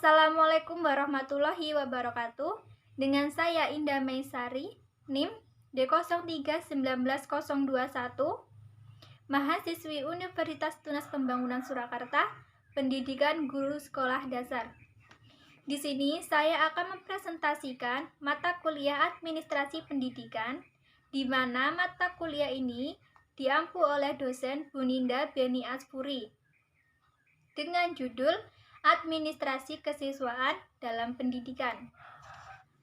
Assalamualaikum warahmatullahi wabarakatuh. Dengan saya Indah Meisari, NIM D031901, mahasiswi Universitas Tunas Pembangunan Surakarta, Pendidikan Guru Sekolah Dasar. Di sini saya akan mempresentasikan mata kuliah Administrasi Pendidikan, di mana mata kuliah ini diampu oleh dosen Buninda Beni Asfuri dengan judul Administrasi Kesiswaan dalam Pendidikan.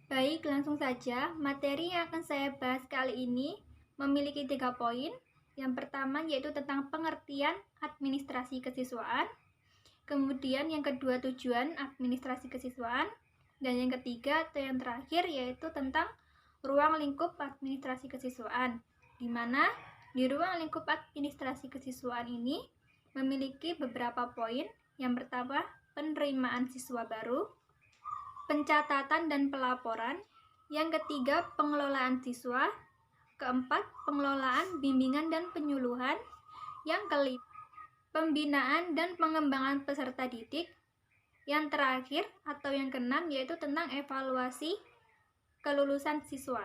Baik, langsung saja. Materi yang akan saya bahas kali ini memiliki 3 poin. Yang pertama yaitu tentang pengertian administrasi kesiswaan. Kemudian yang kedua tujuan administrasi kesiswaan. Dan yang ketiga atau yang terakhir yaitu tentang ruang lingkup administrasi kesiswaan. Di mana di ruang lingkup administrasi kesiswaan ini memiliki beberapa poin. Yang pertama, penerimaan siswa baru, pencatatan dan pelaporan. Yang ketiga, pengelolaan siswa. Keempat, pengelolaan bimbingan dan penyuluhan. Yang kelima, pembinaan dan pengembangan peserta didik. Yang terakhir atau yang keenam yaitu tentang evaluasi kelulusan siswa.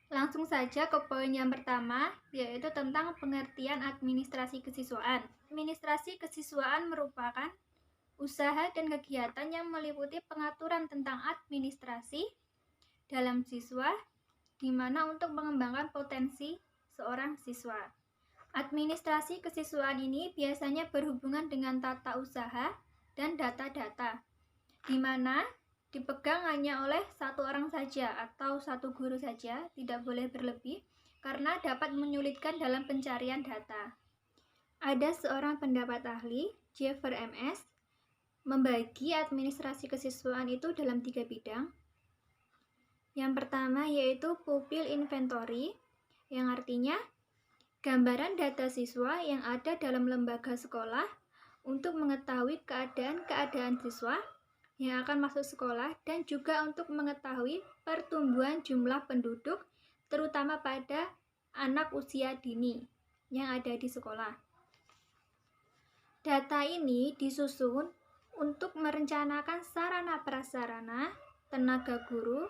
Langsung saja ke poin yang pertama, yaitu tentang pengertian administrasi kesiswaan. Administrasi kesiswaan merupakan usaha dan kegiatan yang meliputi pengaturan tentang administrasi dalam siswa, di mana untuk mengembangkan potensi seorang siswa. Administrasi kesiswaan ini biasanya berhubungan dengan tata usaha dan data-data, di mana dipegang hanya oleh satu orang saja atau satu guru saja, tidak boleh berlebih karena dapat menyulitkan dalam pencarian data. Ada seorang pendapat ahli, Jeffer MS, membagi administrasi kesiswaan itu dalam 3 bidang. Yang pertama yaitu pupil inventory, yang artinya gambaran data siswa yang ada dalam lembaga sekolah untuk mengetahui keadaan siswa yang akan masuk sekolah dan juga untuk mengetahui pertumbuhan jumlah penduduk terutama pada anak usia dini yang ada di sekolah. Data ini disusun untuk merencanakan sarana prasarana, tenaga guru,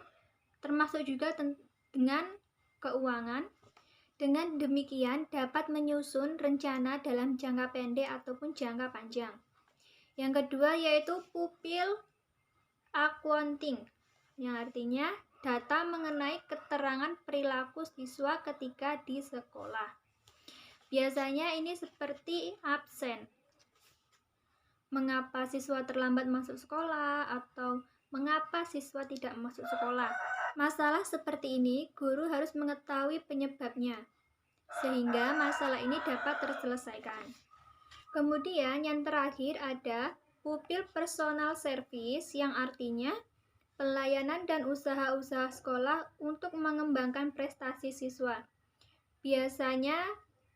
termasuk juga dengan keuangan. Dengan demikian dapat menyusun rencana dalam jangka pendek ataupun jangka panjang. Yang kedua yaitu pupil accounting, yang artinya data mengenai keterangan perilaku siswa ketika di sekolah. Biasanya ini seperti absen, mengapa siswa terlambat masuk sekolah, atau mengapa siswa tidak masuk sekolah. Masalah seperti ini guru harus mengetahui penyebabnya, sehingga masalah ini dapat terselesaikan. Kemudian yang terakhir ada pupil personal service, yang artinya pelayanan dan usaha-usaha sekolah untuk mengembangkan prestasi siswa. Biasanya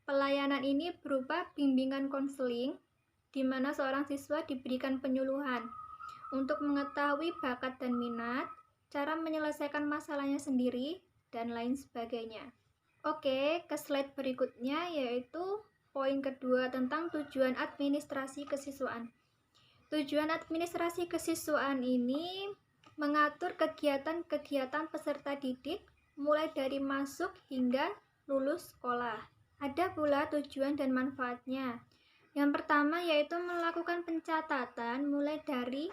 pelayanan ini berupa bimbingan konseling, di mana seorang siswa diberikan penyuluhan untuk mengetahui bakat dan minat, cara menyelesaikan masalahnya sendiri, dan lain sebagainya. Oke, ke slide berikutnya yaitu poin kedua tentang tujuan administrasi kesiswaan. Tujuan administrasi kesiswaan ini mengatur kegiatan-kegiatan peserta didik mulai dari masuk hingga lulus sekolah. Ada pula tujuan dan manfaatnya. Yang pertama yaitu melakukan pencatatan mulai dari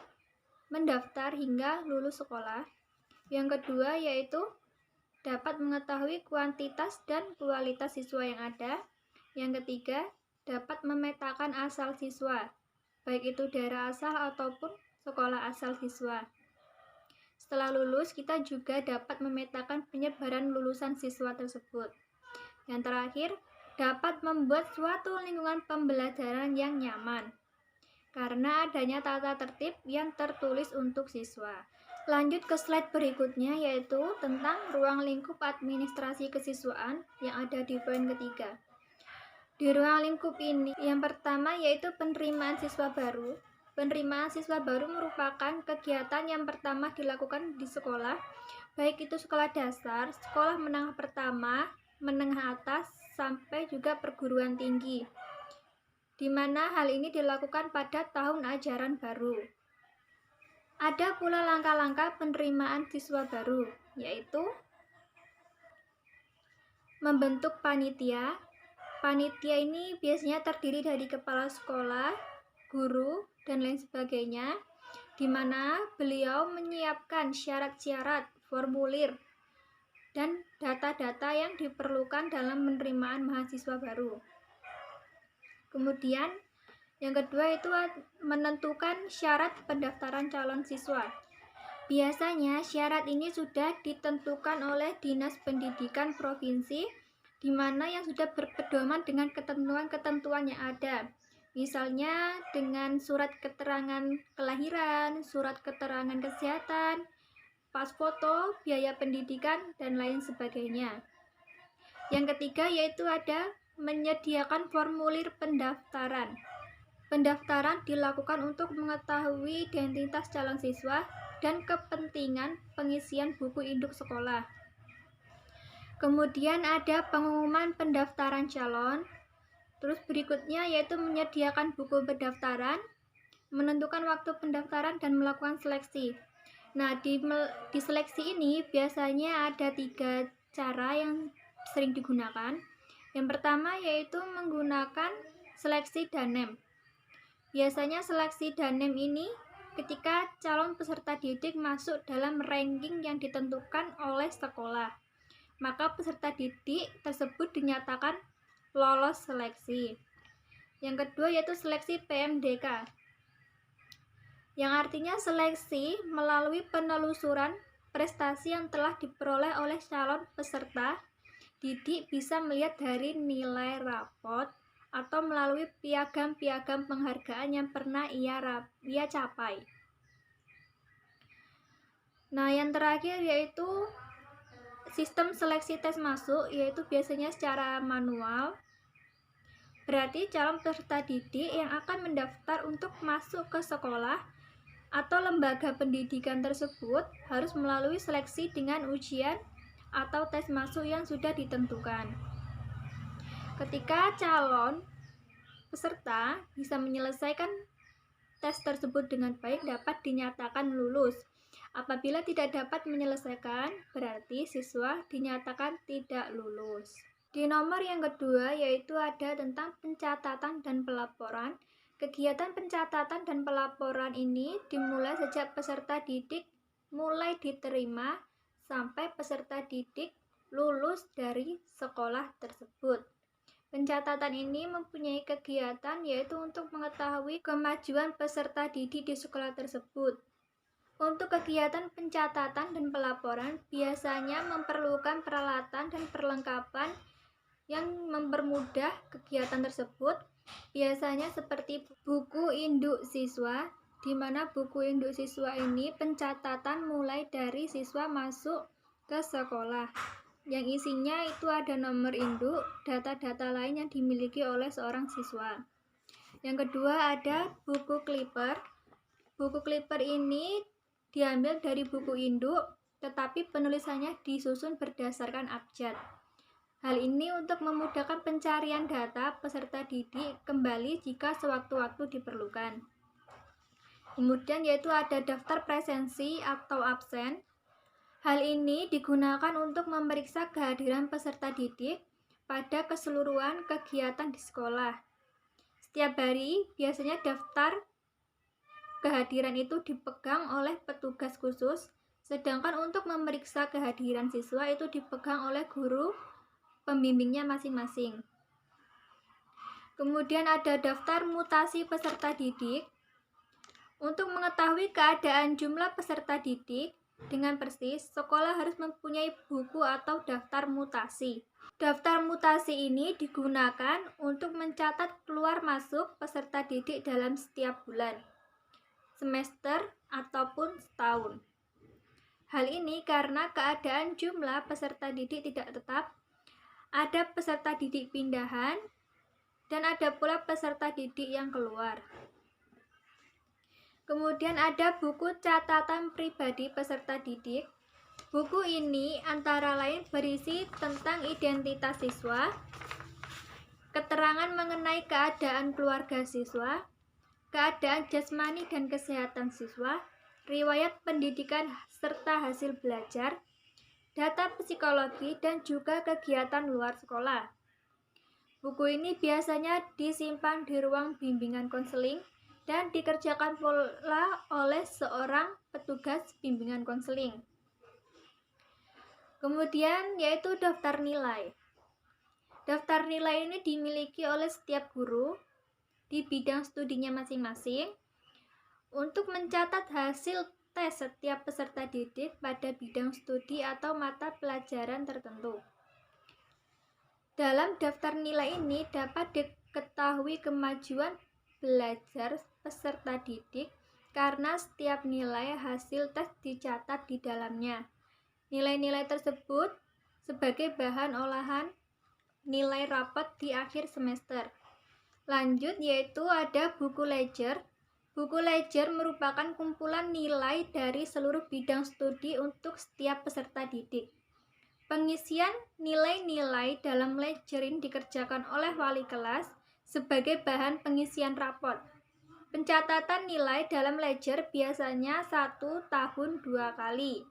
mendaftar hingga lulus sekolah. Yang kedua yaitu dapat mengetahui kuantitas dan kualitas siswa yang ada. Yang ketiga, dapat memetakan asal siswa, baik itu daerah asal ataupun sekolah asal siswa. Setelah lulus, kita juga dapat memetakan penyebaran lulusan siswa tersebut. Yang terakhir, dapat membuat suatu lingkungan pembelajaran yang nyaman, karena adanya tata tertib yang tertulis untuk siswa. Lanjut ke slide berikutnya yaitu tentang ruang lingkup administrasi kesiswaan yang ada di poin ketiga. Di ruang lingkup ini, yang pertama yaitu penerimaan siswa baru. Penerimaan siswa baru merupakan kegiatan yang pertama dilakukan di sekolah, baik itu sekolah dasar, sekolah menengah pertama, menengah atas, sampai juga perguruan tinggi, di mana hal ini dilakukan pada tahun ajaran baru. Ada pula langkah-langkah penerimaan siswa baru, yaitu membentuk panitia. Panitia ini biasanya terdiri dari kepala sekolah, guru, dan lain sebagainya, di mana beliau menyiapkan syarat-syarat, formulir, dan data-data yang diperlukan dalam penerimaan mahasiswa baru. Kemudian, yang kedua itu menentukan syarat pendaftaran calon siswa. Biasanya syarat ini sudah ditentukan oleh Dinas Pendidikan Provinsi, di mana yang sudah berpedoman dengan ketentuan-ketentuan yang ada. Misalnya dengan surat keterangan kelahiran, surat keterangan kesehatan, pas foto, biaya pendidikan, dan lain sebagainya. Yang ketiga yaitu ada menyediakan formulir pendaftaran. Pendaftaran dilakukan untuk mengetahui identitas calon siswa dan kepentingan pengisian buku induk sekolah. Kemudian ada pengumuman pendaftaran calon. Terus berikutnya yaitu menyediakan buku pendaftaran, menentukan waktu pendaftaran, dan melakukan seleksi. Nah, di seleksi ini biasanya ada 3 cara yang sering digunakan. Yang pertama yaitu menggunakan seleksi Danem. Biasanya seleksi Danem ini ketika calon peserta didik masuk dalam ranking yang ditentukan oleh sekolah, maka peserta didik tersebut dinyatakan lolos seleksi. Yang kedua yaitu seleksi PMDK, yang artinya seleksi melalui penelusuran prestasi yang telah diperoleh oleh calon peserta didik, bisa melihat dari nilai rapot atau melalui piagam-piagam penghargaan yang pernah ia capai. Nah, yang terakhir yaitu sistem seleksi tes masuk, yaitu biasanya secara manual. Berarti calon peserta didik yang akan mendaftar untuk masuk ke sekolah atau lembaga pendidikan tersebut harus melalui seleksi dengan ujian atau tes masuk yang sudah ditentukan. Ketika calon peserta bisa menyelesaikan tes tersebut dengan baik, dapat dinyatakan lulus. Apabila tidak dapat menyelesaikan, berarti siswa dinyatakan tidak lulus. Di nomor yang kedua yaitu ada tentang pencatatan dan pelaporan. Kegiatan pencatatan dan pelaporan ini dimulai sejak peserta didik mulai diterima sampai peserta didik lulus dari sekolah tersebut. Pencatatan ini mempunyai kegiatan yaitu untuk mengetahui kemajuan peserta didik di sekolah tersebut. Untuk kegiatan pencatatan dan pelaporan biasanya memerlukan peralatan dan perlengkapan yang mempermudah kegiatan tersebut. Biasanya seperti buku induk siswa, di mana buku induk siswa ini pencatatan mulai dari siswa masuk ke sekolah, yang isinya itu ada nomor induk, data-data lain yang dimiliki oleh seorang siswa. Yang kedua ada buku clipper. Buku clipper ini diambil dari buku induk, tetapi penulisannya disusun berdasarkan abjad. Hal ini untuk memudahkan pencarian data peserta didik kembali jika sewaktu-waktu diperlukan. Kemudian yaitu ada daftar presensi atau absen. Hal ini digunakan untuk memeriksa kehadiran peserta didik pada keseluruhan kegiatan di sekolah. Setiap hari biasanya daftar kehadiran itu dipegang oleh petugas khusus, sedangkan untuk memeriksa kehadiran siswa itu dipegang oleh guru pembimbingnya masing-masing. Kemudian ada daftar mutasi peserta didik. Untuk mengetahui keadaan jumlah peserta didik dengan persis, sekolah harus mempunyai buku atau daftar mutasi. Daftar mutasi ini digunakan untuk mencatat keluar masuk peserta didik dalam setiap bulan, semester, ataupun setahun. Hal ini karena keadaan jumlah peserta didik tidak tetap, ada peserta didik pindahan, dan ada pula peserta didik yang keluar. Kemudian ada buku catatan pribadi peserta didik. Buku ini antara lain berisi tentang identitas siswa, keterangan mengenai keadaan keluarga siswa, keadaan jasmani dan kesehatan siswa, riwayat pendidikan serta hasil belajar, data psikologi, dan juga kegiatan luar sekolah. Buku ini biasanya disimpan di ruang bimbingan konseling dan dikerjakan pula oleh seorang petugas bimbingan konseling. Kemudian yaitu daftar nilai. Daftar nilai ini dimiliki oleh setiap guru di bidang studinya masing-masing untuk mencatat hasil tes setiap peserta didik pada bidang studi atau mata pelajaran tertentu. Dalam daftar nilai ini dapat diketahui kemajuan belajar peserta didik karena setiap nilai hasil tes dicatat di dalamnya. Nilai-nilai tersebut sebagai bahan olahan nilai rapot di akhir semester. Lanjut yaitu ada buku ledger. Buku ledger merupakan kumpulan nilai dari seluruh bidang studi untuk setiap peserta didik. Pengisian nilai-nilai dalam ledger ini dikerjakan oleh wali kelas sebagai bahan pengisian rapot. Pencatatan nilai dalam ledger biasanya 1 tahun 2 kali.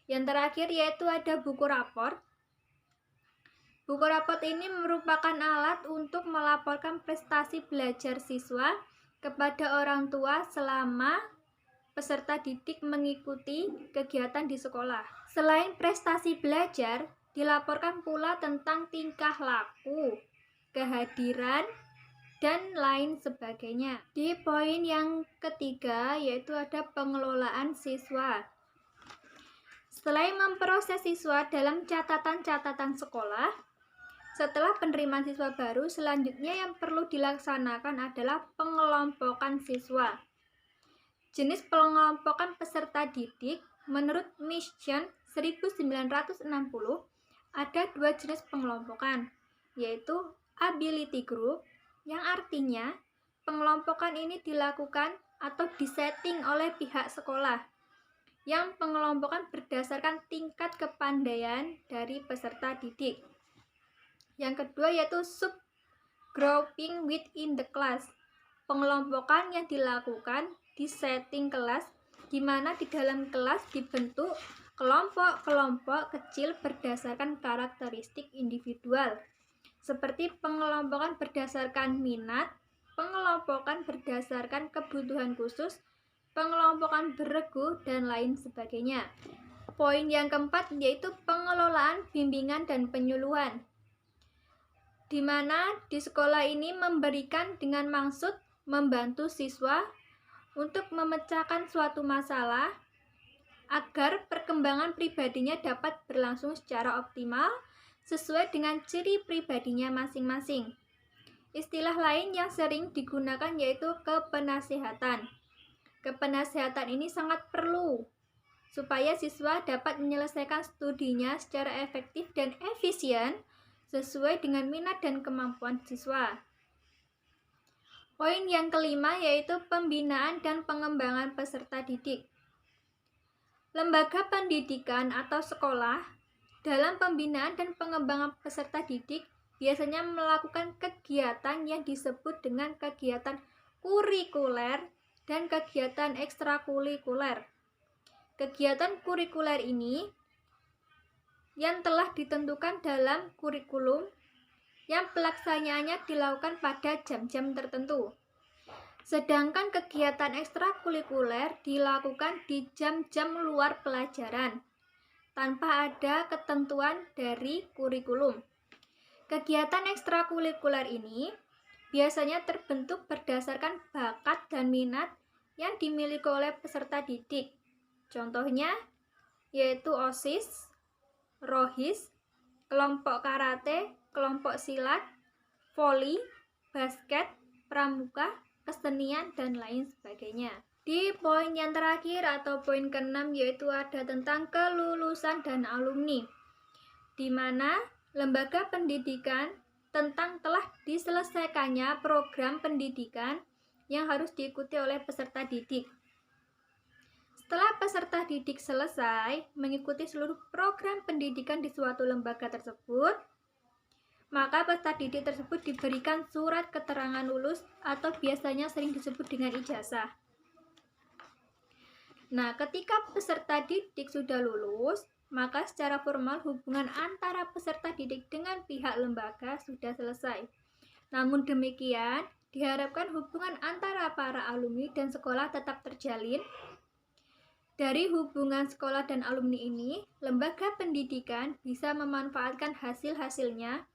Yang terakhir yaitu ada buku rapor. Buku rapot ini merupakan alat untuk melaporkan prestasi belajar siswa kepada orang tua selama peserta didik mengikuti kegiatan di sekolah. Selain prestasi belajar, dilaporkan pula tentang tingkah laku, kehadiran, dan lain sebagainya. Di poin yang ketiga yaitu ada pengelolaan siswa. Selain memproses siswa dalam catatan-catatan sekolah, setelah penerimaan siswa baru, selanjutnya yang perlu dilaksanakan adalah pengelompokan siswa. Jenis pengelompokan peserta didik menurut Mission 1960 ada 2 jenis pengelompokan, yaitu ability group, yang artinya pengelompokan ini dilakukan atau disetting oleh pihak sekolah, yang pengelompokan berdasarkan tingkat kepandaian dari peserta didik. Yang kedua yaitu subgrouping within the class. Pengelompokan yang dilakukan di setting kelas, di mana di dalam kelas dibentuk kelompok-kelompok kecil berdasarkan karakteristik individual, seperti pengelompokan berdasarkan minat, pengelompokan berdasarkan kebutuhan khusus, pengelompokan beregu, dan lain sebagainya. Poin yang keempat yaitu pengelolaan bimbingan dan penyuluhan, di mana di sekolah ini memberikan dengan maksud membantu siswa untuk memecahkan suatu masalah agar perkembangan pribadinya dapat berlangsung secara optimal sesuai dengan ciri pribadinya masing-masing. Istilah lain yang sering digunakan yaitu kepenasehatan. Kepenasehatan ini sangat perlu supaya siswa dapat menyelesaikan studinya secara efektif dan efisien sesuai dengan minat dan kemampuan siswa. Poin yang kelima yaitu pembinaan dan pengembangan peserta didik. Lembaga pendidikan atau sekolah dalam pembinaan dan pengembangan peserta didik biasanya melakukan kegiatan yang disebut dengan kegiatan kurikuler dan kegiatan ekstrakurikuler. Kegiatan kurikuler ini yang telah ditentukan dalam kurikulum yang pelaksanaannya dilakukan pada jam-jam tertentu. Sedangkan kegiatan ekstrakurikuler dilakukan di jam-jam luar pelajaran tanpa ada ketentuan dari kurikulum. Kegiatan ekstrakurikuler ini biasanya terbentuk berdasarkan bakat dan minat yang dimiliki oleh peserta didik. Contohnya yaitu OSIS, ROHIS, kelompok karate, kelompok silat, voli, basket, pramuka, kesenian, dan lain sebagainya. Di poin yang terakhir atau poin ke-6 yaitu ada tentang kelulusan dan alumni, di mana lembaga pendidikan tentang telah diselesaikannya program pendidikan yang harus diikuti oleh peserta didik. Setelah peserta didik selesai mengikuti seluruh program pendidikan di suatu lembaga tersebut, maka peserta didik tersebut diberikan surat keterangan lulus atau biasanya sering disebut dengan ijazah. Nah, ketika peserta didik sudah lulus, maka secara formal hubungan antara peserta didik dengan pihak lembaga sudah selesai. Namun demikian, diharapkan hubungan antara para alumni dan sekolah tetap terjalin. Dari hubungan sekolah dan alumni ini, lembaga pendidikan bisa memanfaatkan hasil-hasilnya.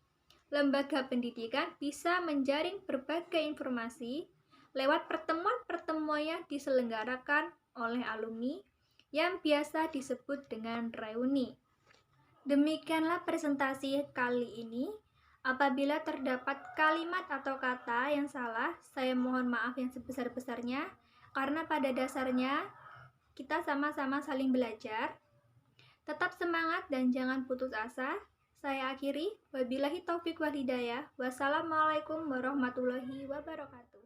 Lembaga pendidikan bisa menjaring berbagai informasi lewat pertemuan-pertemuan yang diselenggarakan oleh alumni yang biasa disebut dengan reuni. Demikianlah presentasi kali ini. Apabila terdapat kalimat atau kata yang salah, saya mohon maaf yang sebesar-besarnya, karena pada dasarnya kita sama-sama saling belajar. Tetap semangat dan jangan putus asa. Saya akhiri, wabillahi taufik wal hidayah. Wassalamualaikum warahmatullahi wabarakatuh.